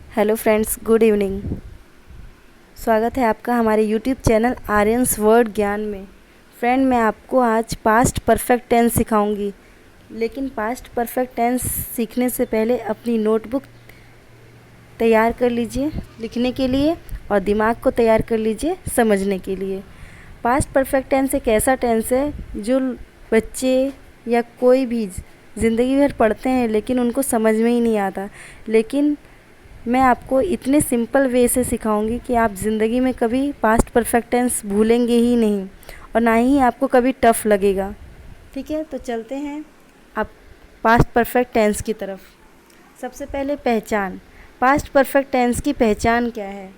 Hello friends, good evening. स्वागत है आपका हमारे यूट्यूब चैनल आर्यन्स वर्ड ज्ञान में। फ्रेंड, मैं आपको आज पास्ट परफेक्ट टेंस सिखाऊंगी। लेकिन पास्ट परफेक्ट टेंस सीखने से पहले अपनी नोटबुक तैयार कर लीजिए लिखने के लिए और दिमाग को तैयार कर लीजिए समझने के लिए। पास्ट परफेक्ट टेंस एक ऐसा टेंस है जो बच्चे या कोई भी ज़िंदगी भर पढ़ते हैं लेकिन उनको समझ में ही नहीं आता। लेकिन मैं आपको इतने सिंपल वे से सिखाऊंगी कि आप ज़िंदगी में कभी पास्ट परफेक्ट टेंस भूलेंगे ही नहीं और ना ही आपको कभी टफ़ लगेगा। ठीक है, तो चलते हैं आप पास्ट परफेक्ट टेंस की तरफ। सबसे पहले पहचान। पास्ट परफेक्ट टेंस की पहचान क्या है?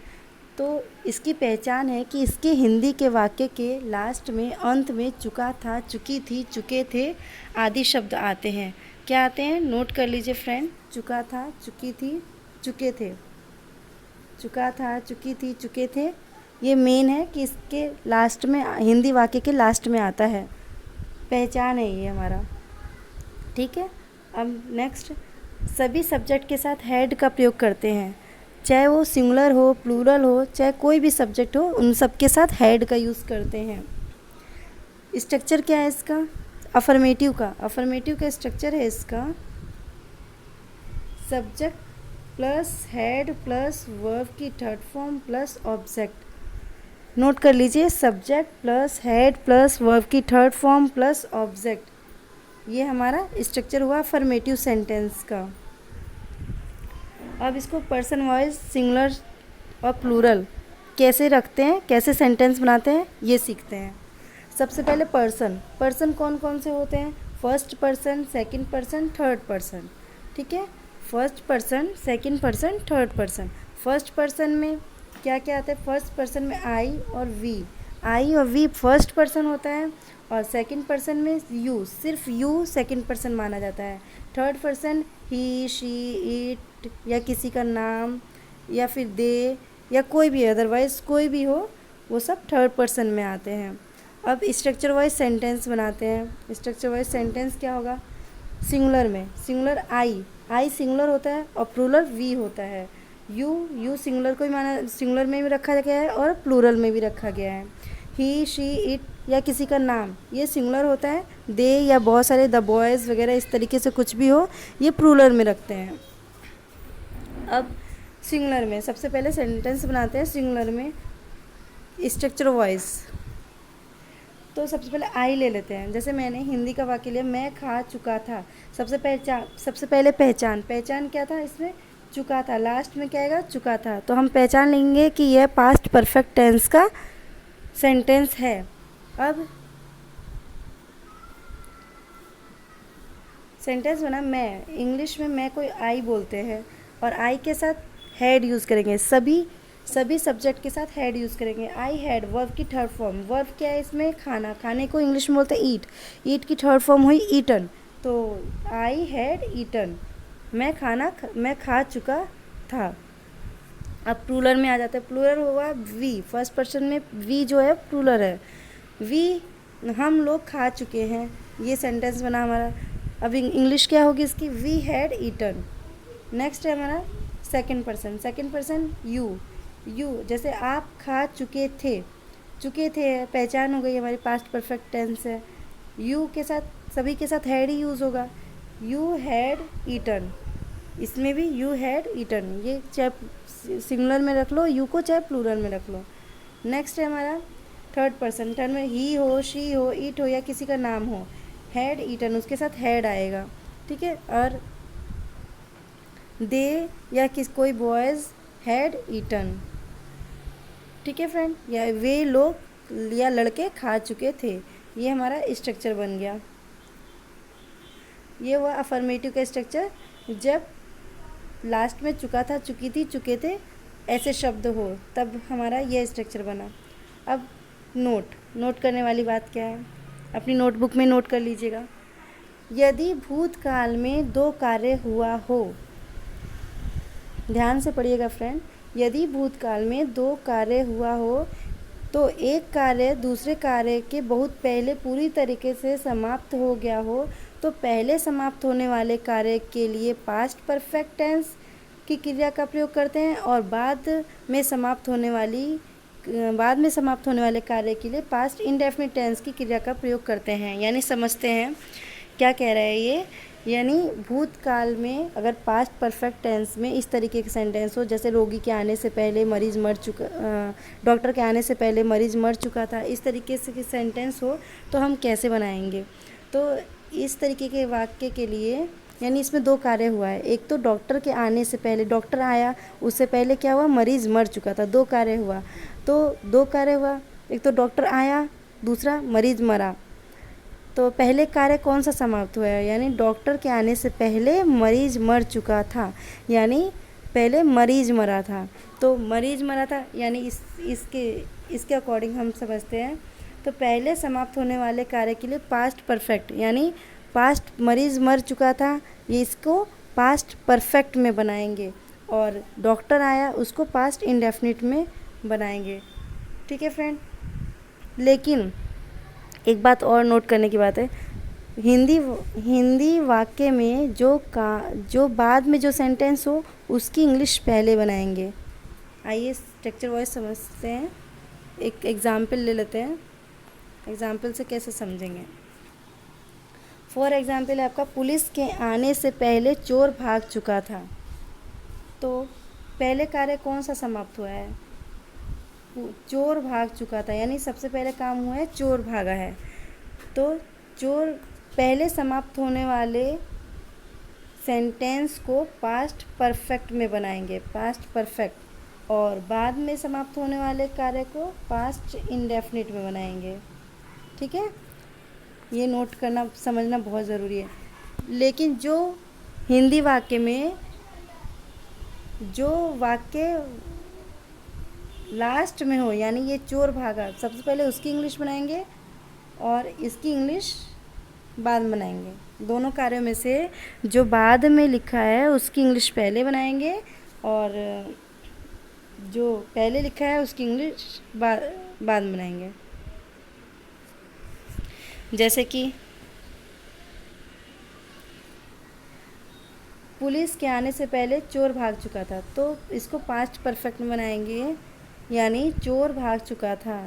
तो इसकी पहचान है कि इसके हिंदी के वाक्य के लास्ट में, अंत में चुका था, चुकी थी, चुके थे आदि शब्द आते हैं। क्या आते हैं? नोट कर लीजिए फ्रेंड। चुका था, चुकी थी, चुके थे। चुका था, चुकी थी, चुके थे। ये मेन है कि इसके लास्ट में, हिंदी वाक्य के लास्ट में आता है। पहचान है ये हमारा। ठीक है, अब नेक्स्ट, सभी सब्जेक्ट के साथ हैड का प्रयोग करते हैं। चाहे वो सिंगुलर हो, प्लूरल हो, चाहे कोई भी सब्जेक्ट हो, उन सब के साथ हैड का यूज़ करते हैं। स्ट्रक्चर क्या है इसका? अफर्मेटिव का स्ट्रक्चर है इसका subject plus had plus verb की third form plus object. Note कर लीजिए, subject plus had plus verb की थर्ड फॉर्म प्लस ऑब्जेक्ट। ये हमारा स्ट्रक्चर हुआ अफर्मेटिव सेंटेंस का। अब इसको पर्सन वाइज, सिंगुलर और प्लूरल कैसे रखते हैं, कैसे सेंटेंस बनाते हैं, ये सीखते हैं। सबसे पहले पर्सन कौन कौन से होते हैं? First person, second person, third person. ठीक है, first person, second person, third person. First person में क्या क्या आता है? फर्स्ट पर्सन में आई और वी फर्स्ट पर्सन होता है। और सेकंड पर्सन में यू, सिर्फ यू सेकंड पर्सन माना जाता है। Third person he, she, it या किसी का नाम या फिर दे या कोई भी अदरवाइज कोई भी हो, वो सब थर्ड पर्सन में आते हैं। अब स्ट्रक्चर वाइज सेंटेंस बनाते हैं। स्ट्रक्चर वाइज सेंटेंस क्या होगा? सिंगुलर में सिंगुलर आई सिंगुलर होता है और प्लूरल वी होता है। यू सिंगुलर को भी माना, सिंगुलर में भी रखा गया है और प्लूरल में भी रखा गया है। ही, शी, इट या किसी का नाम, ये सिंगुलर होता है। दे या बहुत सारे द बॉयज़ वगैरह, इस तरीके से कुछ भी हो, ये प्लूरल में रखते हैं। अब सिंगुलर में सबसे पहले सेंटेंस बनाते हैं। सिंगुलर में स्ट्रक्चर वाइज तो सबसे पहले आई ले लेते हैं। जैसे मैंने हिंदी का वाक्य लिया, मैं खा चुका था। सबसे पहले पहचान क्या था इसमें? चुका था। लास्ट में क्या आएगा? चुका था। तो हम पहचान लेंगे कि यह पास्ट परफेक्ट टेंस का सेंटेंस है। अब सेंटेंस बना मैं, इंग्लिश में मैं को आई बोलते हैं और आई के साथ हैड यूज़ करेंगे। सभी सब्जेक्ट के साथ हैड यूज़ करेंगे। आई हैड वर्ब की थर्ड फॉर्म। वर्ब क्या है इसमें? खाना। खाने को इंग्लिश में बोलते हैं ईट की थर्ड फॉर्म हुई ईटन। तो आई हैड ईटन, मैं खा चुका था। अब प्लूरल में आ जाता है। प्लूरल हुआ वी, फर्स्ट पर्सन में वी जो है प्लूरल है। वी, हम लोग खा चुके हैं। ये सेंटेंस बना हमारा। अब इंग्लिश क्या होगी इसकी? We had eaten. नेक्स्ट है हमारा सेकंड पर्सन यू। जैसे आप खा चुके थे पहचान हो गई, हमारी पास्ट परफेक्ट टेंस है। यू के साथ, सभी के साथ हैड ही यूज़ होगा। यू हैड ईटन, इसमें भी यू हैड ईटन। ये चाहे सिंगुलर में रख लो यू को, चाहे प्लूरल में रख लो। नेक्स्ट है हमारा थर्ड पर्सन में ही हो, शी हो, ईट हो या किसी का नाम हो। हैड ईटन, उसके साथ हैड आएगा। ठीक है, और दे या कोई बॉयज़ हैड ईटन। ठीक है फ्रेंड, या वे लोग या लड़के खा चुके थे। ये हमारा स्ट्रक्चर बन गया। ये हुआ अफर्मेटिव का स्ट्रक्चर, जब लास्ट में चुका था, चुकी थी, चुके थे ऐसे शब्द हो तब हमारा ये स्ट्रक्चर बना। अब नोट करने वाली बात क्या है? अपनी नोटबुक में नोट कर लीजिएगा। यदि भूतकाल में दो कार्य हुआ हो, ध्यान से पढ़िएगा फ्रेंड। यदि भूतकाल में दो कार्य हुआ हो तो एक कार्य दूसरे कार्य के बहुत पहले पूरी तरीके से समाप्त हो गया हो तो पहले समाप्त होने वाले कार्य के लिए पास्ट परफेक्ट टेंस की क्रिया का प्रयोग करते हैं और बाद में समाप्त होने वाले कार्य के लिए पास्ट इंडेफिनिट टेंस की क्रिया का प्रयोग करते हैं। यानी समझते हैं क्या कह रहा है ये, यानी भूतकाल में अगर पास्ट परफेक्ट टेंस में इस तरीके के सेंटेंस हो, जैसे रोगी के आने से पहले मरीज मर चुका, डॉक्टर के आने से पहले मरीज मर चुका था, इस तरीके से सेंटेंस हो तो हम कैसे बनाएंगे। तो इस तरीके के वाक्य के लिए यानी इसमें दो कार्य हुआ है, एक तो डॉक्टर के आने से पहले, डॉक्टर आया उससे पहले क्या हुआ, मरीज मर चुका था, दो कार्य हुआ। तो दो कार्य हुआ, एक तो डॉक्टर आया, दूसरा मरीज मरा। तो पहले कार्य कौन सा समाप्त हुआ है, यानी डॉक्टर के आने से पहले मरीज मर चुका था, यानी पहले मरीज मरा था। तो मरीज मरा था यानी इसके अकॉर्डिंग हम समझते हैं। तो पहले समाप्त होने वाले कार्य के लिए पास्ट परफेक्ट, यानी पास्ट मरीज मर चुका था, ये इसको पास्ट परफेक्ट में बनाएंगे, और डॉक्टर आया उसको पास्ट इंडेफिनिट में बनाएंगे। ठीक है फ्रेंड। लेकिन एक बात और नोट करने की बात है, हिंदी वाक्य में जो बाद में जो सेंटेंस हो उसकी इंग्लिश पहले बनाएंगे। आइए स्ट्रक्चर वाइज समझते हैं, एक एग्जाम्पल ले लेते हैं, एग्जाम्पल से कैसे समझेंगे। फॉर एग्जाम्पल है आपका, पुलिस के आने से पहले चोर भाग चुका था। तो पहले कार्य कौन सा समाप्त हुआ है, चोर भाग चुका था, यानी सबसे पहले काम हुआ है चोर भागा है। तो चोर पहले समाप्त होने वाले सेंटेंस को पास्ट परफेक्ट में बनाएंगे, पास्ट परफेक्ट, और बाद में समाप्त होने वाले कार्य को पास्ट इंडेफिनिट में बनाएंगे। ठीक है, ये नोट करना समझना बहुत ज़रूरी है। लेकिन जो हिंदी वाक्य में जो वाक्य लास्ट में हो, यानी ये चोर भागा, सबसे पहले उसकी इंग्लिश बनाएंगे और इसकी इंग्लिश बाद में बनाएंगे। दोनों कार्यों में से जो बाद में लिखा है उसकी इंग्लिश पहले बनाएंगे, और जो पहले लिखा है उसकी इंग्लिश बाद में बनाएंगे। जैसे कि पुलिस के आने से पहले चोर भाग चुका था, तो इसको पास्ट परफेक्ट में बनाएंगे, यानी चोर भाग चुका था,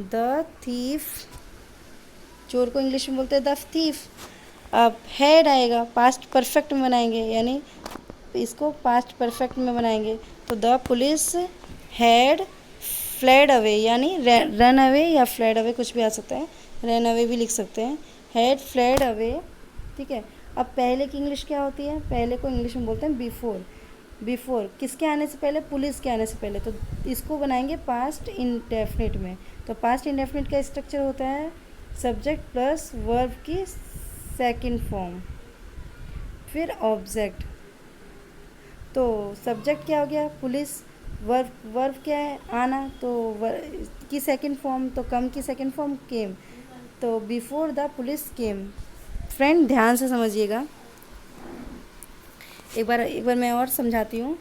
द थीफ, चोर को इंग्लिश में बोलते हैं द थीफ। अब हैड आएगा, पास्ट परफेक्ट में बनाएंगे, यानी इसको पास्ट परफेक्ट में बनाएंगे। तो the police had fled away, यानी रन अवे या फ्लेड अवे कुछ भी आ सकता है, रन अवे भी लिख सकते हैं, हैड फ्लेड अवे। ठीक है। अब पहले की इंग्लिश क्या होती है, पहले को इंग्लिश में बोलते हैं बिफोर। बिफोर किसके आने से पहले, पुलिस के आने से पहले, तो इसको बनाएंगे पास्ट इंडेफिनिट में। तो पास्ट इंडेफिनिट का स्ट्रक्चर होता है सब्जेक्ट प्लस वर्ब की सेकंड फॉर्म, फिर ऑब्जेक्ट। तो सब्जेक्ट क्या हो गया, पुलिस, वर्ब क्या है, आना, तो की सेकंड फॉर्म, तो कम की सेकंड फॉर्म केम, तो before the police came. Friend ध्यान से समझिएगा, एक बार मैं और समझाती हूँ।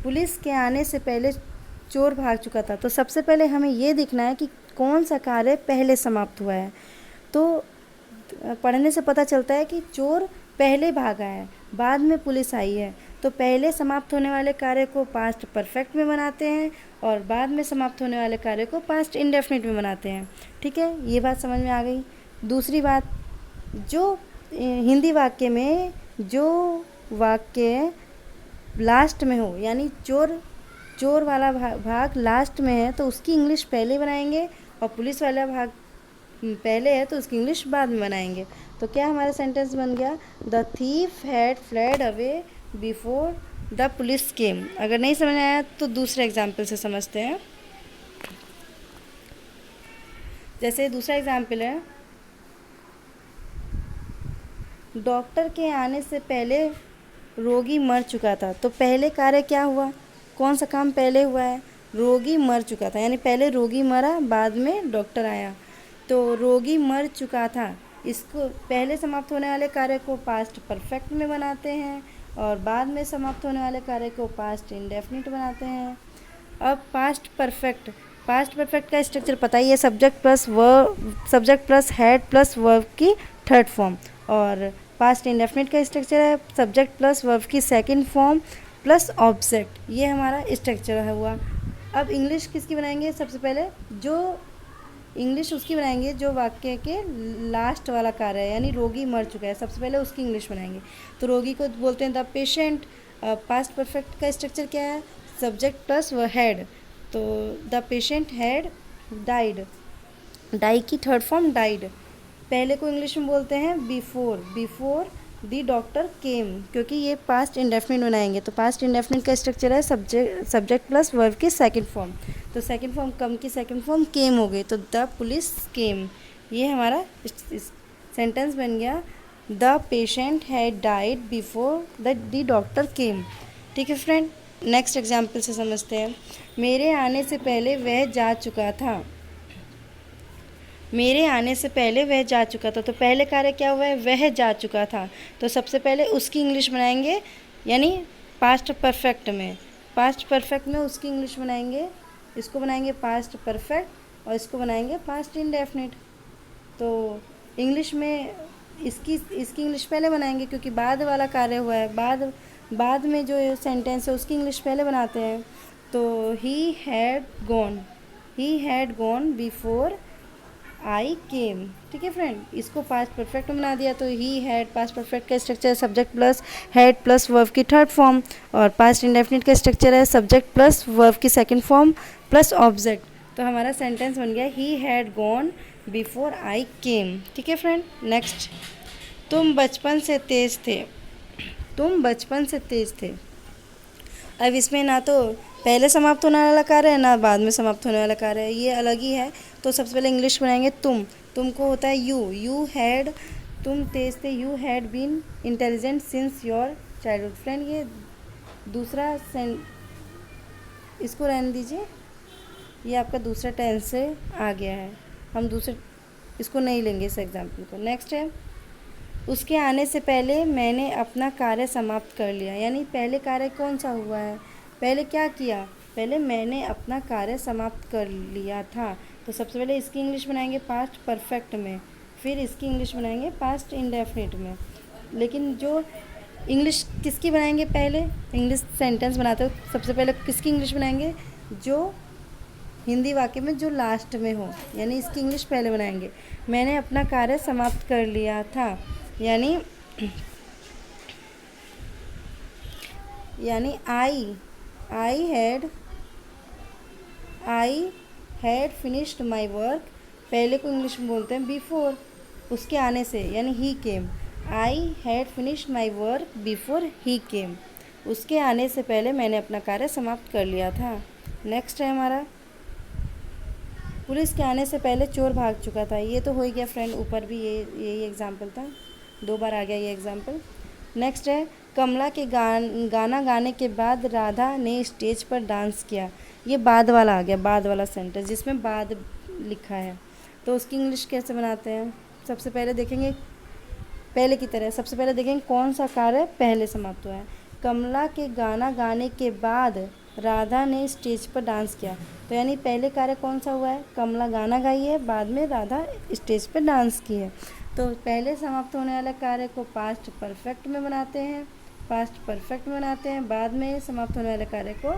पुलिस के आने से पहले चोर भाग चुका था, तो सबसे पहले हमें ये देखना है कि कौन सा कार्य पहले समाप्त हुआ है। तो पढ़ने से पता चलता है कि चोर पहले भागा है, बाद में पुलिस आई है। तो पहले समाप्त होने वाले कार्य को पास्ट परफेक्ट में बनाते हैं और बाद में समाप्त होने वाले कार्य को पास्ट इंडेफिनिट में बनाते हैं। ठीक है, ये बात समझ में आ गई। दूसरी बात, जो हिंदी वाक्य में जो वाक्य लास्ट में हो, यानी चोर वाला भाग लास्ट में है, तो उसकी इंग्लिश पहले बनाएंगे, और पुलिस वाला भाग पहले है तो उसकी इंग्लिश बाद में बनाएंगे। तो क्या हमारा सेंटेंस बन गया, the thief had fled away before the police केम। अगर नहीं समझ आया तो दूसरे एग्जाम्पल से समझते हैं। जैसे दूसरा एग्जाम्पल है, डॉक्टर के आने से पहले रोगी मर चुका था। तो पहले कार्य क्या हुआ, कौन सा काम पहले हुआ है, रोगी मर चुका था, यानी पहले रोगी मरा, बाद में डॉक्टर आया। तो रोगी मर चुका था, इसको पहले समाप्त होने वाले कार्य को पास्ट परफेक्ट में बनाते हैं और बाद में समाप्त होने वाले कार्य को पास्ट इंडेफिनिट बनाते हैं। अब पास्ट परफेक्ट का स्ट्रक्चर पता ही है, subject plus had plus verb की थर्ड फॉर्म, और पास्ट इंडेफिनिट का स्ट्रक्चर है सब्जेक्ट प्लस वर्ब की सेकंड फॉर्म प्लस ऑब्जेक्ट, ये हमारा स्ट्रक्चर है हुआ। अब इंग्लिश किसकी बनाएंगे, सबसे पहले जो इंग्लिश उसकी बनाएंगे जो वाक्य के लास्ट वाला कार्य है, यानी रोगी मर चुका है, सबसे पहले उसकी इंग्लिश बनाएंगे। तो रोगी को बोलते हैं द पेशेंट। पास्ट परफेक्ट का स्ट्रक्चर क्या है, सब्जेक्ट प्लस हैड, तो the patient had died, die की थर्ड फॉर्म डाइड। पहले को इंग्लिश में बोलते हैं before, before the doctor came, क्योंकि ये पास्ट इंडेफिनिट बनाएंगे। तो पास्ट इंडेफिनिट का स्ट्रक्चर है सब्जेक्ट प्लस वर्ब की सेकंड फॉर्म, तो सेकंड फॉर्म कम की सेकंड फॉर्म केम हो गई, तो द पुलिस केम। ये हमारा सेंटेंस बन गया the patient had died before the doctor केम। ठीक है फ्रेंड, नेक्स्ट एग्जाम्पल से समझते हैं। मेरे आने से पहले वह जा चुका था, मेरे आने से पहले वह जा चुका था, तो पहले कार्य क्या हुआ है, वह जा चुका था, तो सबसे पहले उसकी इंग्लिश बनाएंगे, यानी पास्ट परफेक्ट में, पास्ट परफेक्ट में उसकी इंग्लिश बनाएंगे, इसको बनाएंगे पास्ट परफेक्ट और इसको बनाएंगे पास्ट इंडेफिनिट। तो इंग्लिश में इसकी इंग्लिश पहले बनाएंगे क्योंकि बाद वाला कार्य हुआ है, बाद में जो सेंटेंस है उसकी इंग्लिश पहले बनाते हैं। तो he had gone before I came. ठीक है फ्रेंड, इसको पास्ट परफेक्ट में बना दिया, तो ही हैड पास्ट परफेक्ट का स्ट्रक्चर है subject plus had plus verb की थर्ड फॉर्म, और पास्ट इंडेफिनिट का स्ट्रक्चर है सब्जेक्ट प्लस वर्ब की सेकंड फॉर्म प्लस ऑब्जेक्ट। तो हमारा सेंटेंस बन गया he had gone before I came. ठीक है फ्रेंड, नेक्स्ट, तुम बचपन से तेज थे, तुम बचपन से तेज थे। अब इसमें ना तो पहले समाप्त होने वाला कार्य है ना बाद में समाप्त होने वाला कार्य है, ये अलग ही है। तो सबसे पहले इंग्लिश बनाएंगे तुम को होता है यू हैड, तुम तेज थे, you had been intelligent since your childhood. Friend ये दूसरा इसको रहने दीजिए, ये आपका दूसरा टेंस से आ गया है, हम दूसरे इसको नहीं लेंगे इस एग्जाम्पल को। नेक्स्ट है उसके आने से पहले मैंने अपना कार्य समाप्त कर लिया, यानी पहले कार्य कौन सा हुआ है, पहले क्या किया, पहले मैंने अपना कार्य समाप्त कर लिया था। तो सबसे पहले इसकी इंग्लिश बनाएंगे पास्ट परफेक्ट में, फिर इसकी इंग्लिश बनाएंगे पास्ट इंडेफिनिट में। लेकिन जो इंग्लिश किसकी बनाएंगे, पहले इंग्लिश सेंटेंस बनाते हो सबसे पहले किसकी इंग्लिश बनाएंगे, जो हिंदी वाक्य में जो लास्ट में हो, यानी इसकी इंग्लिश पहले बनाएंगे। मैंने अपना कार्य समाप्त कर लिया था, यानी आई हैड फिनिश्ड माई वर्क, पहले को इंग्लिश में बोलते हैं बिफोर, उसके आने से, यानी he came. I had finished my work before he came, उसके आने से पहले मैंने अपना कार्य समाप्त कर लिया था। नेक्स्ट है हमारा पुलिस के आने से पहले चोर भाग चुका था, ये तो हो ही गया फ्रेंड, ऊपर भी यही एग्जाम्पल था, 2 बार आ गया ये एग्जाम्पल। नेक्स्ट है कमला के गाना गाने के बाद राधा ने स्टेज पर डांस किया, ये बाद वाला आ गया, बाद वाला सेंटेंस जिसमें बाद लिखा है। तो उसकी इंग्लिश कैसे बनाते हैं, सबसे पहले देखेंगे पहले की तरह, सबसे पहले देखेंगे कौन सा कार्य पहले समाप्त हुआ है। कमला के गाना गाने के बाद राधा ने स्टेज पर डांस किया, तो यानी पहले कार्य कौन सा हुआ है, कमला गाना गाई है, बाद में राधा स्टेज पर डांस की है। तो पहले समाप्त होने वाले कार्य को पास्ट परफेक्ट में बनाते हैं, पास्ट परफेक्ट में बनाते हैं, बाद में समाप्त होने वाले कार्य को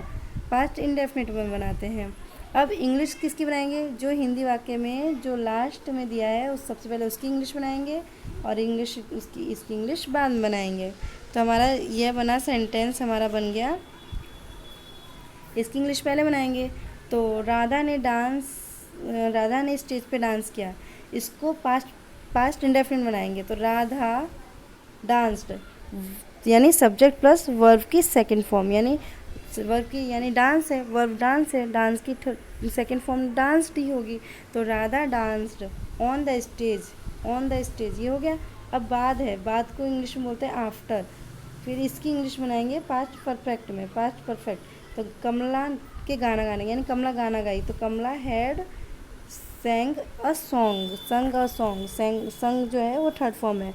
पास्ट इंडेफिनिट में बनाते हैं। अब इंग्लिश किसकी बनाएंगे, जो हिंदी वाक्य में जो लास्ट में दिया है उस सबसे पहले उसकी इंग्लिश बनाएंगे और इंग्लिश इसकी इंग्लिश बाद में बनाएंगे। तो हमारा यह बना सेंटेंस हमारा बन गया, इसकी इंग्लिश पहले बनाएंगे। तो राधा ने स्टेज पे डांस किया, इसको पास्ट इंडेफिनिट बनाएंगे, तो राधा डांस्ड, यानी सब्जेक्ट प्लस वर्ब की सेकंड फॉर्म, यानी वर्ब की यानी डांस है, वर्ब डांस है, डांस की सेकंड फॉर्म डांस्ड ही होगी। तो Radha danced on the stage, ये हो गया। अब बाद है, बाद को इंग्लिश में बोलते हैं आफ्टर, फिर इसकी इंग्लिश बनाएंगे पास्ट परफेक्ट में, पास्ट परफेक्ट। तो कमला के गाना गाने, यानी कमला गाना गाई, तो कमला हैड sang a song, संग जो है वो थर्ड फॉर्म है,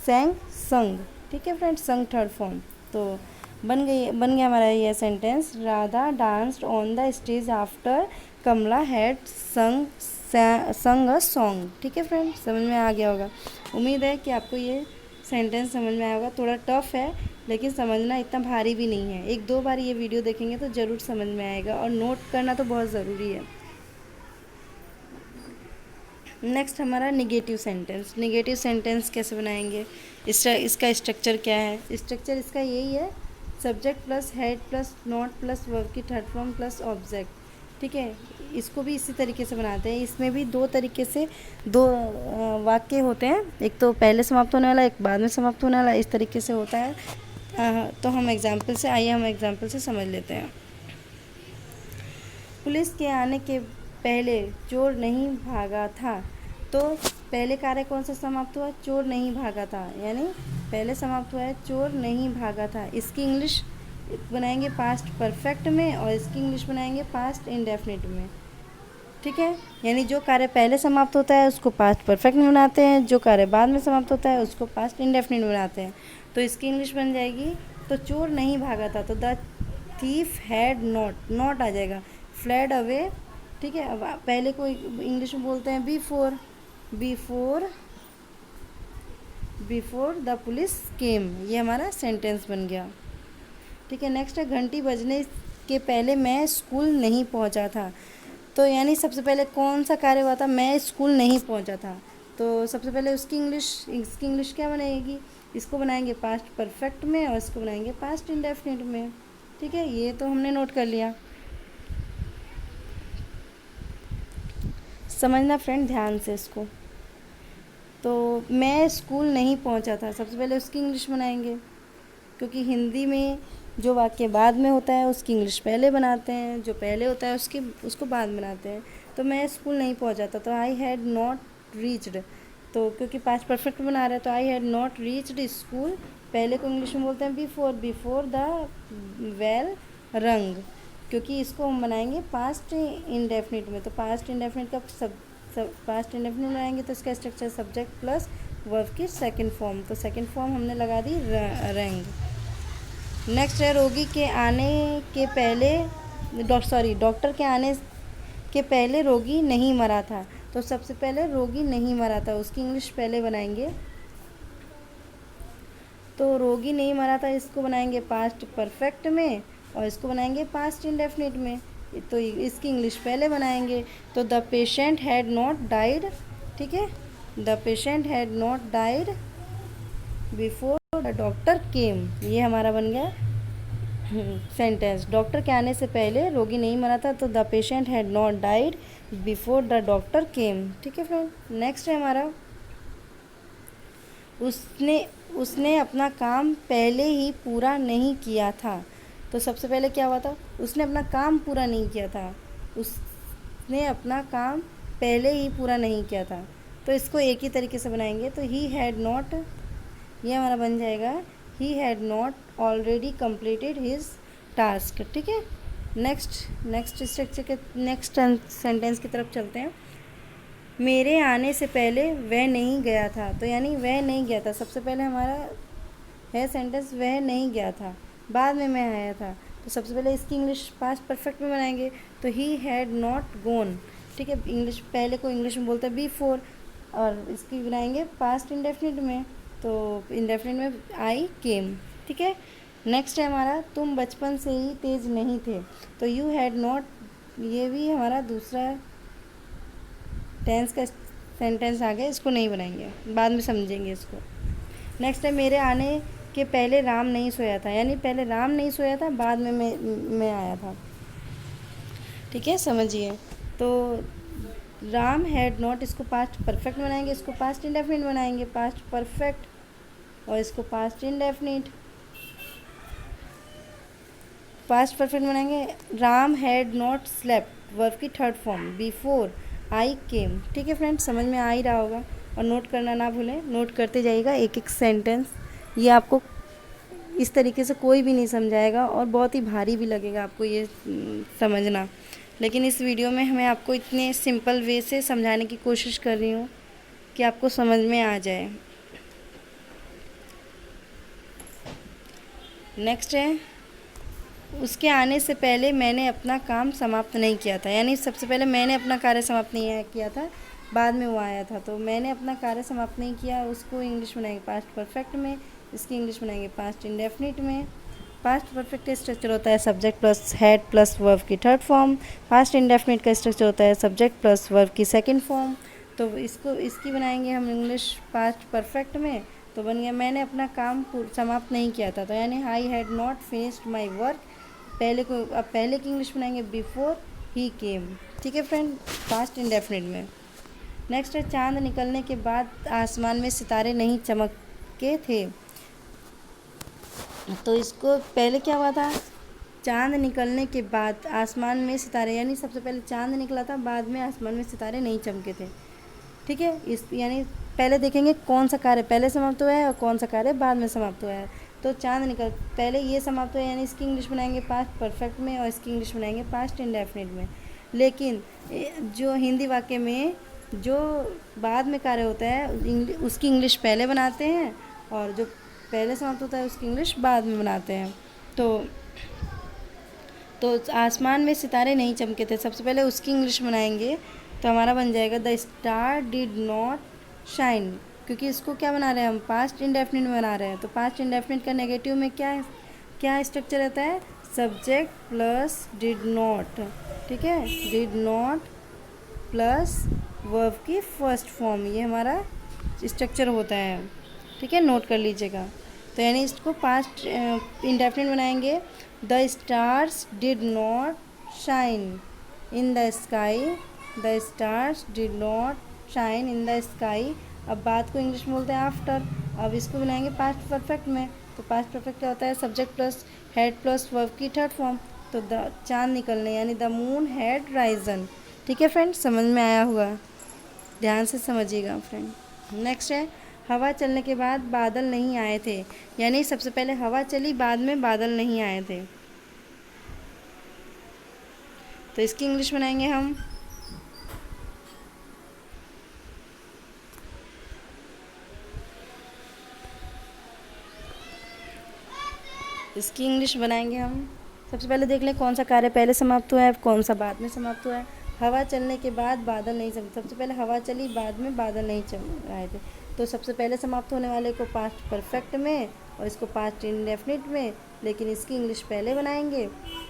sang संग। ठीक है फ्रेंड्स, संग थर्ड फॉर्म। तो बन गया हमारा यह sentence, Radha danced on the stage after Kamala had sung a song. ठीक है फ्रेंड्स, समझ में आ गया होगा। उम्मीद है कि आपको ये सेंटेंस समझ में आया होगा। थोड़ा टफ है लेकिन समझना इतना भारी भी नहीं है। 1-2 बार ये वीडियो देखेंगे तो ज़रूर समझ में आएगा, और नोट करना तो बहुत ज़रूरी है। नेक्स्ट हमारा निगेटिव सेंटेंस। निगेटिव सेंटेंस कैसे बनाएंगे, इसका स्ट्रक्चर क्या है? स्ट्रक्चर इसका यही है, subject plus had plus not plus verb की थर्ड फॉर्म प्लस ऑब्जेक्ट। ठीक है, इसको भी इसी तरीके से बनाते हैं। इसमें भी दो तरीके से दो वाक्य होते हैं, एक तो पहले समाप्त होने वाला, एक बाद में समाप्त होने वाला, इस तरीके से होता है। तो हम एग्जाम्पल से समझ लेते हैं। पुलिस के आने के पहले चोर नहीं भागा था। तो पहले कार्य कौन सा समाप्त हुआ? चोर नहीं भागा था, यानी पहले समाप्त हुआ है चोर नहीं भागा था। इसकी इंग्लिश बनाएंगे पास्ट परफेक्ट में, और इसकी इंग्लिश बनाएंगे पास्ट इंडेफिनिट में। ठीक है, यानी जो कार्य पहले समाप्त होता है उसको पास्ट परफेक्ट में बनाते हैं, जो कार्य बाद में समाप्त होता है उसको पास्ट इंडेफिनिट में बनाते हैं। तो इसकी इंग्लिश बन जाएगी, तो चोर नहीं भागा था तो द थीफ हैड नॉट आ जाएगा, फ्लेड अवे। ठीक है, अब पहले को इंग्लिश में बोलते हैं बिफोर द पुलिस केम। ये हमारा सेंटेंस बन गया। ठीक है, नेक्स्ट है घंटी बजने के पहले मैं स्कूल नहीं पहुंचा था। तो यानी सबसे पहले कौन सा कार्य हुआ था? मैं स्कूल नहीं पहुंचा था। तो सबसे पहले इसकी इंग्लिश क्या बनेगी? इसको बनाएंगे पास्ट परफेक्ट में, और इसको बनाएंगे पास्ट इंडेफिनिट में। ठीक है, ये तो हमने नोट कर लिया। समझना फ्रेंड ध्यान से इसको। तो मैं स्कूल नहीं पहुंचा था, सबसे पहले उसकी इंग्लिश बनाएंगे, क्योंकि हिंदी में जो वाक्य बाद में होता है उसकी इंग्लिश पहले बनाते हैं, जो पहले होता है उसको बाद बनाते हैं। तो मैं स्कूल नहीं पहुंचा था, तो आई हैड नॉट रीच्ड। तो क्योंकि पास्ट परफेक्ट बना रहे हैं तो I had not reached school. पहले को इंग्लिश में बोलते हैं बिफोर द वेल रंग, क्योंकि इसको हम बनाएंगे पास्ट इंडेफिनिट में। तो पास्ट इंडेफिनिट का पास्ट इंडेफिनिट बनाएंगे तो इसका स्ट्रक्चर सब्जेक्ट प्लस वर्ब की सेकंड फॉर्म। तो सेकंड फॉर्म हमने लगा दी रंग। नेक्स्ट है रोगी के आने के पहले डॉक्टर के आने के पहले रोगी नहीं मरा था। तो सबसे पहले रोगी नहीं मरा था, उसकी इंग्लिश पहले बनाएंगे। तो रोगी नहीं मरा था, इसको बनाएंगे पास्ट परफेक्ट में, और इसको बनाएंगे पास्ट इंडेफिनिट में। तो इसकी इंग्लिश पहले बनाएंगे। तो the patient had not died. ठीक है, the patient had not died before the doctor केम। ये हमारा बन गया सेंटेंस। डॉक्टर के आने से पहले रोगी नहीं मरा था, तो the patient had not died before the doctor केम। ठीक है फ्रेंड, नेक्स्ट है हमारा उसने अपना काम पहले ही पूरा नहीं किया था। तो सबसे पहले क्या हुआ था? उसने अपना काम पूरा नहीं किया था, उसने अपना काम पहले ही पूरा नहीं किया था। तो इसको एक ही तरीके से बनाएंगे। तो ही हैड नॉट, ये हमारा बन जाएगा he had not already completed his task. ठीक है, नेक्स्ट स्ट्रक्चर के नेक्स्ट सेंटेंस की तरफ चलते हैं। मेरे आने से पहले वह नहीं गया था। तो यानी वह नहीं गया था, सबसे पहले हमारा है सेंटेंस वह नहीं गया था, बाद में मैं आया था। तो सबसे पहले इसकी इंग्लिश पास्ट परफेक्ट में बनाएंगे। तो ही हैड नॉट गोन। ठीक है, इंग्लिश पहले को इंग्लिश में बोलते हैं बिफोर, और इसकी बनाएंगे पास्ट इंडेफिनिट में। तो इंडेफिनिट में आई केम। ठीक है, नेक्स्ट है हमारा तुम बचपन से ही तेज नहीं थे। तो यू हैड नॉट, ये भी हमारा दूसरा टेंस का सेंटेंस आ गया, इसको नहीं बनाएंगे, बाद में समझेंगे इसको। नेक्स्ट है मेरे आने के पहले राम नहीं सोया था। यानी पहले राम नहीं सोया था, बाद में मैं आया था। ठीक है, समझिए। तो राम हैड नॉट, इसको पास्ट परफेक्ट बनाएंगे, इसको पास्ट इंडेफिनिट बनाएंगे, पास्ट परफेक्ट, और इसको पास्ट इंडेफिनिट। पास्ट परफेक्ट बनाएंगे, Ram had not slept, verb की third form before I came. ठीक है फ्रेंड्स, समझ में आ ही रहा होगा, और नोट करना ना भूलें, नोट करते जाइएगा एक एक सेंटेंस। ये आपको इस तरीके से कोई भी नहीं समझाएगा, और बहुत ही भारी भी लगेगा आपको ये समझना। लेकिन इस वीडियो में मैं आपको इतने सिंपल वे से समझाने की कोशिश कर रही हूँ कि आपको समझ में आ जाए। नेक्स्ट है उसके आने से पहले मैंने अपना काम समाप्त नहीं किया था। यानी सबसे पहले मैंने अपना कार्य समाप्त नहीं किया था, बाद में वो आया था। तो मैंने अपना कार्य समाप्त नहीं किया, उसको इंग्लिश बनाएंगे पास्ट परफेक्ट में, इसकी इंग्लिश बनाएंगे पास्ट इंडेफिनिट में। पास्ट परफेक्ट का स्ट्रक्चर होता है subject plus had plus verb की थर्ड फॉर्म। पास्ट इंडेफिनिट का स्ट्रक्चर होता है सब्जेक्ट प्लस वर्ब की सेकंड फॉर्म। तो इसकी बनाएंगे हम इंग्लिश पास्ट परफेक्ट में। तो बन गया मैंने अपना काम समाप्त नहीं किया था, तो यानी I had not finished my work. अब पहले की इंग्लिश बनाएंगे बिफोर ही केम। ठीक है फ्रेंड, पास्ट इंडेफिनिट में। नेक्स्ट है चांद निकलने के बाद आसमान में सितारे नहीं चमके थे। तो इसको पहले क्या हुआ था, चांद निकलने के बाद आसमान में सितारे, यानी सबसे पहले चांद निकला था, बाद में आसमान में सितारे नहीं चमके थे। ठीक है, इस यानी पहले देखेंगे कौन सा कार्य पहले समाप्त हुआ है और कौन सा कार्य बाद में समाप्त हुआ है। तो चांद निकल पहले ये समाप्त हुआ है, यानी इसकी इंग्लिश बनाएंगे पास्ट परफेक्ट में और इसकी इंग्लिश बनाएंगे पास्ट इंडेफिनिट में। लेकिन जो हिंदी वाक्य में जो बाद में कार्य होता है उसकी इंग्लिश पहले बनाते हैं और जो पहले समाप्त होता है उसकी इंग्लिश बाद में बनाते हैं। तो आसमान में सितारे नहीं चमके थे, सबसे पहले उसकी इंग्लिश बनाएंगे तो हमारा बन जाएगा the star did not shine, क्योंकि इसको क्या बना रहे हैं हम पास्ट इंडेफिनिट में बना रहे हैं। तो पास्ट इंडेफिनिट का नेगेटिव में क्या स्ट्रक्चर रहता है, सब्जेक्ट प्लस डिड नॉट। ठीक है, डिड नॉट प्लस वर्ब की फर्स्ट फॉर्म, ये हमारा स्ट्रक्चर होता है। ठीक है, नोट कर लीजिएगा। तो यानी इसको पास्ट इंडेफिनिट बनाएंगे the stars did not shine in the sky, the stars did not shine in the sky. अब बात को इंग्लिश में बोलते हैं आफ्टर। अब इसको बनाएंगे पास्ट परफेक्ट में। तो पास्ट परफेक्ट क्या होता है, subject plus had plus verb की थर्ड फॉर्म। तो द चांद निकलने, यानी द मून हैड राइजन। ठीक है फ्रेंड, समझ में आया होगा, ध्यान से समझिएगा फ्रेंड। नेक्स्ट है हवा चलने के बाद बादल नहीं आए थे, यानी सबसे पहले हवा चली बाद में बादल नहीं आए थे। तो इसकी इंग्लिश बनाएंगे हम सबसे पहले देख लें कौन सा कार्य पहले समाप्त हुआ है कौन सा बाद में समाप्त हुआ है। हवा चलने के बाद बादल नहीं चले, सबसे पहले हवा चली बाद में बादल नहीं चल आए थे। तो सबसे पहले समाप्त होने वाले को पास्ट परफेक्ट में और इसको पास्ट इंडेफिनिट में, लेकिन इसकी इंग्लिश पहले बनाएंगे।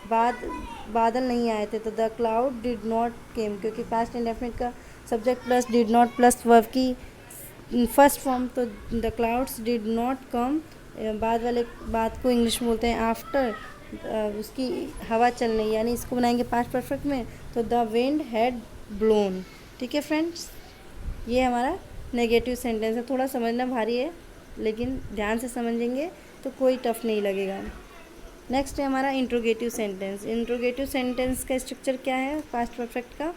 बादल नहीं आए थे, तो द क्लाउड डिड नॉट केम, क्योंकि पास्ट इंडेफिनिट का subject plus did not plus verb की फर्स्ट फॉर्म। तो the clouds did not come, बाद वाले बात को इंग्लिश में बोलते हैं आफ्टर उसकी हवा चलने, यानी इसको बनाएंगे पास्ट परफेक्ट में। तो द विंड हैड ब्लोन। ठीक है फ्रेंड्स, ये हमारा नेगेटिव सेंटेंस है, थोड़ा समझना भारी है लेकिन ध्यान से समझेंगे तो कोई टफ नहीं लगेगा। नेक्स्ट है हमारा इंट्रोगेटिव सेंटेंस। इंट्रोगेटिव सेंटेंस का स्ट्रक्चर क्या है पास्ट परफेक्ट का,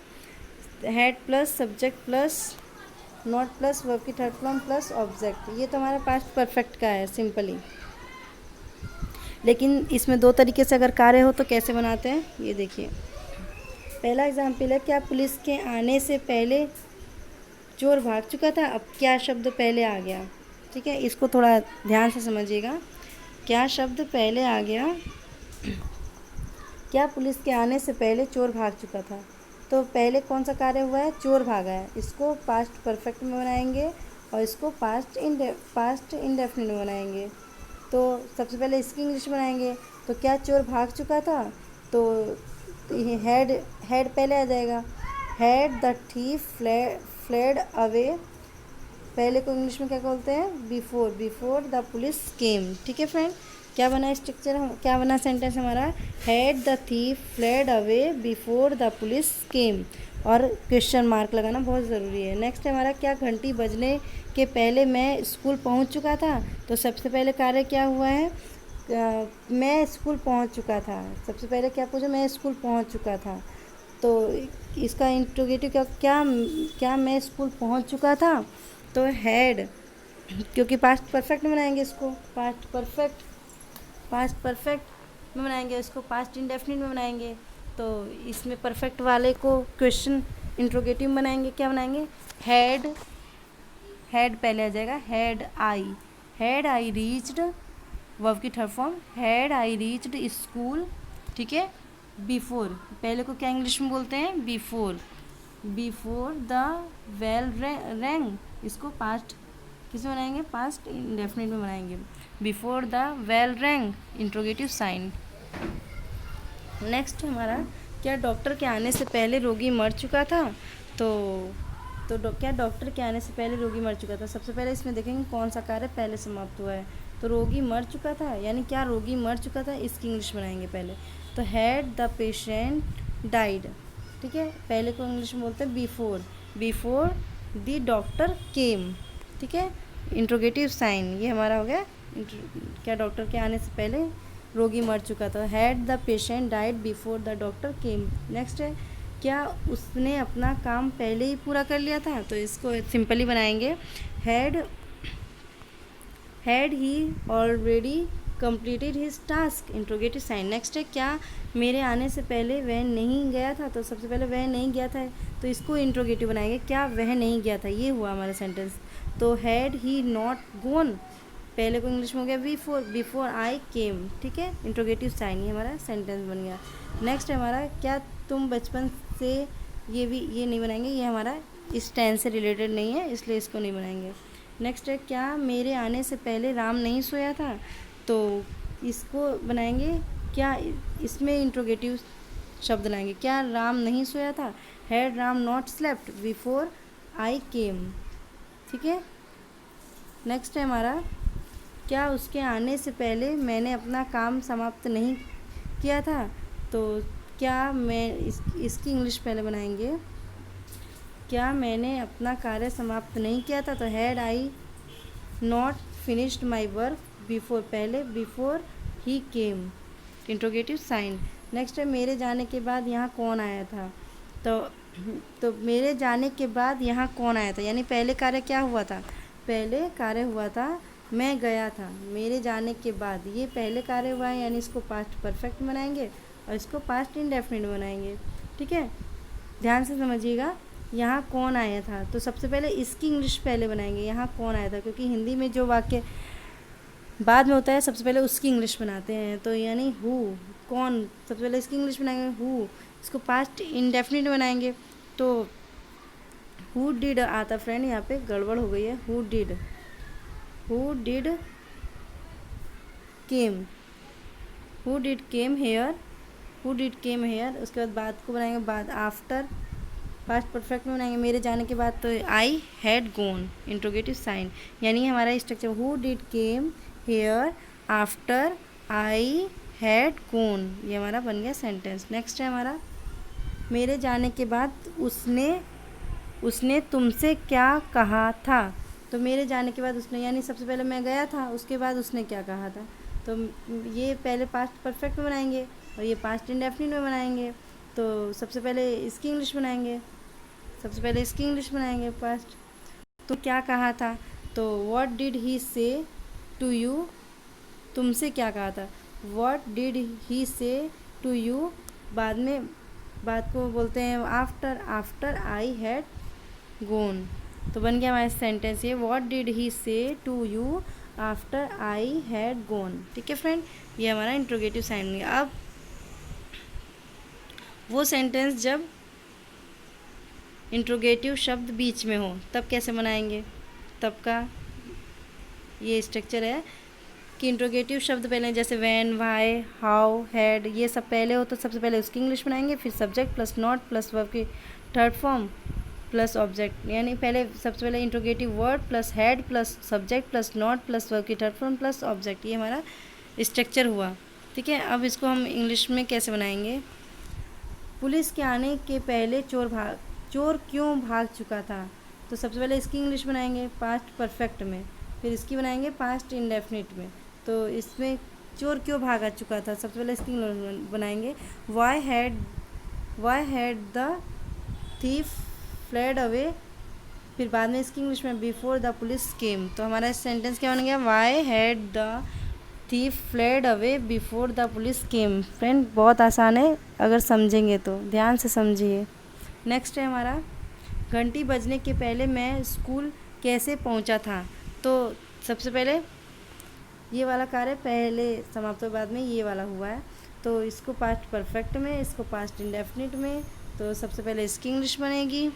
head plus subject plus not plus verb की थर्ड फॉर्म प्लस ऑब्जेक्ट। ये तो हमारा पास्ट परफेक्ट का है सिंपली। लेकिन इसमें दो तरीके से अगर कार्य हो तो कैसे बनाते हैं ये देखिए। पहला एग्जाम्पल है, क्या पुलिस के आने से पहले चोर भाग चुका था, अब क्या शब्द पहले आ गया। ठीक है, इसको थोड़ा ध्यान से समझिएगा, क्या शब्द पहले आ गया, क्या पुलिस के आने से पहले चोर भाग चुका था। तो पहले कौन सा कार्य हुआ है, चोर भागा है, इसको पास्ट परफेक्ट में बनाएंगे और इसको पास्ट इंडेफिनिट में बनाएंगे। तो सबसे पहले इसकी इंग्लिश बनाएंगे। तो क्या चोर भाग चुका था, तो हेड पहले आ जाएगा, had the thief fled away. पहले को इंग्लिश में क्या बोलते हैं, बिफोर द पुलिस केम। ठीक है फ्रेंड, क्या बना स्ट्रक्चर, क्या बना सेंटेंस हमारा, had the thief fled away before the police केम, और क्वेश्चन मार्क लगाना बहुत ज़रूरी है। नेक्स्ट है हमारा, क्या घंटी बजने के पहले मैं स्कूल पहुंच चुका था। तो सबसे पहले कार्य क्या हुआ है, मैं स्कूल पहुंच चुका था। सबसे पहले क्या पूछा, मैं स्कूल पहुंच चुका था। तो इसका इंट्रोगेटिव क्या मैं स्कूल पहुंच चुका था। तो हैड, क्योंकि पास्ट परफेक्ट में बनाएंगे इसको, पास्ट परफेक्ट में बनाएंगे, इसको पास्ट इंडेफिनिट में बनाएंगे। तो इसमें परफेक्ट वाले को क्वेश्चन इंट्रोगेटिव में बनाएंगे, क्या बनाएंगे, हैड पहले आ जाएगा, हैड आई रीच्ड, वर्ब की third form, had I reached school. ठीक है, बिफोर, पहले को क्या इंग्लिश में बोलते हैं, before. Before the bell rang, इसको पास्ट किस में बनाएंगे, पास्ट इंडेफिनिट में बनाएंगे। Before the bell rang, interrogative sign. Next हमारा, क्या डॉक्टर के आने से पहले रोगी मर चुका था? क्या डॉक्टर के आने से पहले रोगी मर चुका था? सबसे पहले इसमें देखेंगे कौन सा कार्य पहले समाप्त हुआ है। तो रोगी मर चुका था, यानी क्या रोगी मर चुका था, इसकी इंग्लिश बनाएंगे पहले। तो हैड द पेशेंट डाइड, ठीक है, पहले को इंग्लिश में बोलते हैं बिफोर द डॉक्टर केम, ठीक है, इंट्रोगेटिव साइन। ये हमारा हो गया, क्या डॉक्टर के आने से पहले रोगी मर चुका था। Had the patient died before the doctor came. Next है, क्या उसने अपना काम पहले ही पूरा कर लिया था? तो इसको सिंपली बनाएंगे, had he already completed his task, interrogative sign. Next है, क्या मेरे आने से पहले वह नहीं गया था? तो सबसे पहले वह नहीं गया था, तो इसको इंट्रोगेटिव बनाएंगे, क्या वह नहीं गया था, ये हुआ हमारा सेंटेंस। तो हैड ही नॉट गोन, पहले को इंग्लिश में हो गया बिफोर आई केम, ठीक है, इंट्रोगेटिव साइन। ये हमारा सेंटेंस बन गया। नेक्स्ट है हमारा, क्या तुम बचपन से, ये नहीं बनाएंगे, ये हमारा इस टेंस से रिलेटेड नहीं है, इसलिए इसको नहीं बनाएंगे। नेक्स्ट है, क्या मेरे आने से पहले राम नहीं सोया था? तो इसको बनाएंगे, क्या इसमें इंट्रोगेटिव शब्द लाएंगे, क्या राम नहीं सोया था? Had Ram not slept before I came, ठीक है। नेक्स्ट है हमारा, क्या उसके आने से पहले मैंने अपना काम समाप्त नहीं किया था? तो क्या मैं इसकी इंग्लिश पहले बनाएंगे, क्या मैंने अपना कार्य समाप्त नहीं किया था? तो had I not finished my work before, पहले before he came, interrogative sign. Next है, मेरे जाने के बाद यहाँ कौन आया था? तो मेरे जाने के बाद यहाँ कौन आया था, यानी पहले कार्य क्या हुआ था? पहले कार्य हुआ था मैं गया था, मेरे जाने के बाद ये पहले कार्य हुआ है, यानी इसको पास्ट परफेक्ट बनाएंगे और इसको पास्ट इंडेफिनिट बनाएंगे, ठीक है। ध्यान से समझिएगा, यहाँ कौन आया था, तो सबसे पहले इसकी इंग्लिश पहले बनाएंगे, यहाँ कौन आया था, क्योंकि हिंदी में जो वाक्य बाद में होता है सबसे पहले उसकी इंग्लिश बनाते हैं। तो यानी हु, कौन, सबसे पहले इसकी इंग्लिश बनाएंगे हु, इसको पास्ट इंडेफिनिट बनाएंगे। तो हु डिड आता, फ्रेंड यहाँ पे गड़बड़ हो गई है, हु डिड केम हेयर, उसके बाद बाद को बनाएंगे, बाद आफ्टर, पास्ट परफेक्ट में बनाएंगे, मेरे जाने के बाद। तो I had gone, interrogative sign, यानी हमारा structure who did came here after I had gone, ये हमारा बन गया सेंटेंस। नेक्स्ट है हमारा, मेरे जाने के बाद उसने तुमसे क्या कहा था? तो मेरे जाने के बाद उसने, यानी सबसे पहले मैं गया था, उसके बाद उसने क्या कहा था, तो ये पहले पास्ट परफेक्ट में बनाएंगे और ये पास्ट इंडेफिनिट में बनाएंगे। तो सबसे पहले इसकी इंग्लिश बनाएंगे, पास्ट। तो क्या कहा था, तो what did he say to you, तुमसे क्या कहा था, what did he say to you, बाद को बोलते हैं आफ्टर आई हैड गोन। तो बन गया हमारा सेंटेंस ये, what did he say to you after I had gone, ठीक है फ्रेंड, ये हमारा इंट्रोगेटिव साइन बन गया। अब वो सेंटेंस जब इंट्रोगेटिव शब्द बीच में हो तब कैसे बनाएंगे, तब का ये स्ट्रक्चर है कि इंट्रोगेटिव शब्द पहले, जैसे व्हेन, व्हाई, हाउ, हैड, ये सब पहले हो तो सबसे पहले उसकी इंग्लिश बनाएंगे, फिर subject plus not plus verb की थर्ड फॉर्म प्लस ऑब्जेक्ट, यानी पहले सबसे पहले interrogative word plus had plus subject plus not plus verb की थर्ड फॉर्म प्लस ऑब्जेक्ट, ये हमारा स्ट्रक्चर हुआ, ठीक है। अब इसको हम इंग्लिश में कैसे बनाएंगे, पुलिस के आने के पहले चोर क्यों भाग चुका था? तो सबसे पहले इसकी इंग्लिश बनाएंगे पास्ट परफेक्ट में, फिर इसकी बनाएंगे पास्ट इंडेफिनिट में। तो इसमें चोर क्यों भागा चुका था, सबसे पहले इसकी इंग्लिश बनाएंगे, why had the thief fled away, फिर बाद में इसकी इंग्लिश में बिफोर द पुलिस केम। तो हमारा सेंटेंस क्या बन गया, why had the thief fled away before the police came. Friend बहुत आसान है अगर समझेंगे तो, ध्यान से समझिए। नेक्स्ट है हमारा, घंटी बजने के पहले मैं स्कूल कैसे पहुंचा था? तो सबसे पहले ये वाला कार्य पहले समाप्त हुए, बाद में ये वाला हुआ है, तो इसको पास्ट परफेक्ट में, इसको पास्ट इंडेफिनिट में तो सबसे पहले इसकी इंग्लिश बनेगी।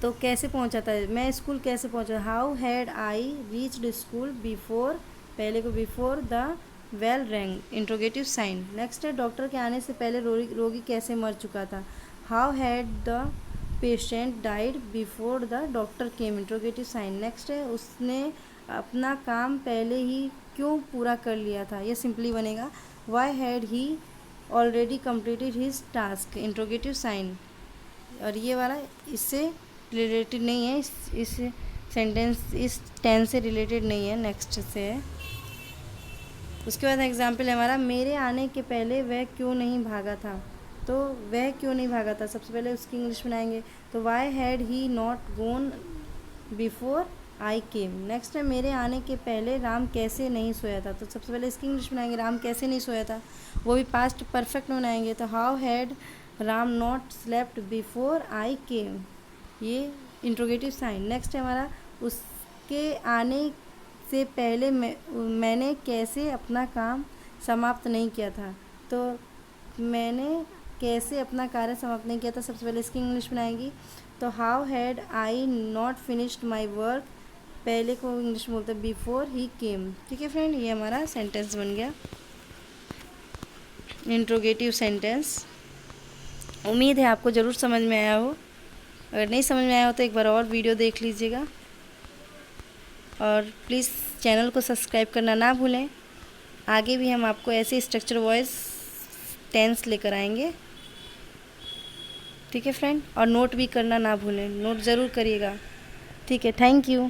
तो कैसे पहुंचा था, मैं स्कूल कैसे पहुंचा, how had I reached school before, पहले को before the bell rang, interrogative sign. Next है डॉक्टर के आने से पहले रोगी कैसे मर चुका था, how had the patient died before the doctor came, interrogative sign. Next है उसने अपना काम पहले ही क्यों पूरा कर लिया था, ये सिंपली बनेगा why had he already completed his task, interrogative sign. और ये वाला इससे रिलेटेड नहीं है, इस सेंटेंस इस टेंस से रिलेटेड नहीं है, नेक्स्ट से है। उसके बाद एग्जाम्पल है हमारा, मेरे आने के पहले वह क्यों नहीं भागा था। तो वह क्यों नहीं भागा था, सबसे पहले उसकी इंग्लिश बनाएंगे। तो why had he not gone before I came. Next है मेरे आने के पहले राम कैसे नहीं सोया था। तो सबसे पहले इसकी इंग्लिश बनाएंगे, राम कैसे नहीं सोया था, वो भी पास्ट परफेक्ट में बनाएंगे। तो how had Ram not slept before I came, ये इंट्रोगेटिव साइन। नेक्स्ट है हमारा, उसके आने से पहले मैंने कैसे अपना काम समाप्त नहीं किया था। तो मैंने कैसे अपना कार्य समाप्त नहीं किया था, सबसे पहले इसकी इंग्लिश बनाएगी। तो how had I not finished my work, पहले को इंग्लिश में बोलते हैं बिफोर ही केम। ठीक है फ्रेंड, ये हमारा सेंटेंस बन गया, इंट्रोगेटिव सेंटेंस। उम्मीद है आपको ज़रूर समझ में आया हो। अगर नहीं समझ में आया हो तो एक बार और वीडियो देख लीजिएगा, और प्लीज़ चैनल को सब्सक्राइब करना ना भूलें। आगे भी हम आपको ऐसे स्ट्रक्चर वॉइस टेंस लेकर आएंगे। ठीक है फ्रेंड, और नोट भी करना ना भूलें, नोट ज़रूर करिएगा। ठीक है, थैंक यू।